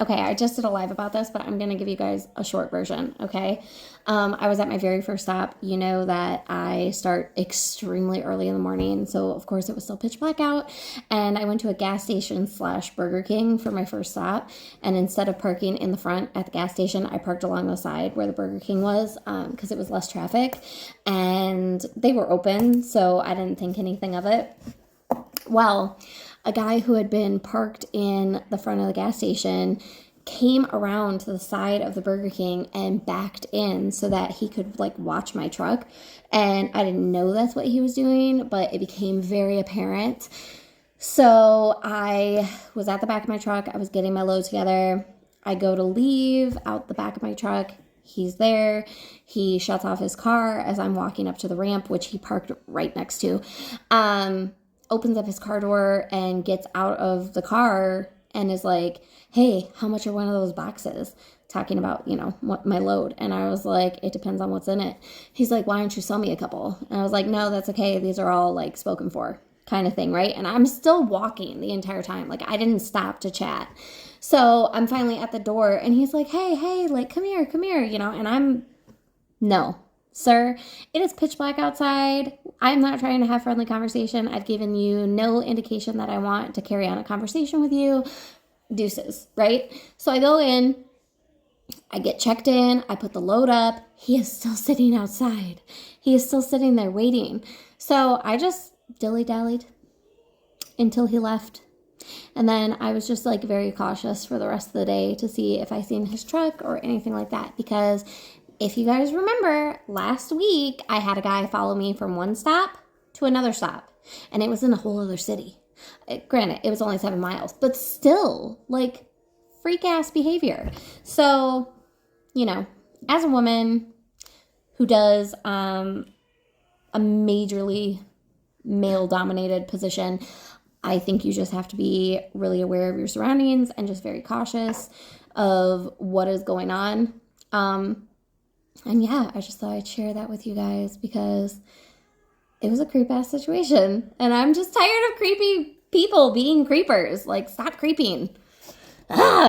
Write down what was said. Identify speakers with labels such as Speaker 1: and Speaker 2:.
Speaker 1: Okay, I just did a live about this, but I'm going to give you guys a short version, okay? I was at my very first stop. You know that I start extremely early in the morning, so of course it was still pitch black out, and I went to a gas station / Burger King for my first stop, and instead of parking in the front at the gas station, I parked along the side where the Burger King was, because it was less traffic, and they were open, so I didn't think anything of it. Well, a guy who had been parked in the front of the gas station came around to the side of the Burger King and backed in so that he could like watch my truck. And I didn't know that's what he was doing, but it became very apparent. So I was at the back of my truck. I was getting my load together. I go to leave out the back of my truck. He's there. He shuts off his car as I'm walking up to the ramp, which he parked right next to. Opens up his car door and gets out of the car and is like, hey, how much are one of those boxes? Talking about, what my load. And I was like, it depends on what's in it. He's like, why don't you sell me a couple? And I was like, no, that's okay. These are all like spoken for kind of thing, right? And I'm still walking the entire time. Like I didn't stop to chat. So I'm finally at the door and he's like, hey, like, come here, and I'm, no. Sir, it is pitch black outside. I'm not trying to have friendly conversation. I've given you no indication that I want to carry on a conversation with you. Deuces, right? So I go in, I get checked in, I put the load up. He is still sitting outside. He is still sitting there waiting. So I just dilly-dallied until he left. And then I was just like very cautious for the rest of the day to see if I seen his truck or anything like that, because if you guys remember, last week, I had a guy follow me from one stop to another stop, and it was in a whole other city. Granted, it was only 7 miles, but still, like, freak-ass behavior. So, as a woman who does a majorly male-dominated position, I think you just have to be really aware of your surroundings and just very cautious of what is going on. And yeah, I just thought I'd share that with you guys because it was a creep-ass situation. And I'm just tired of creepy people being creepers. Like, stop creeping. Ah!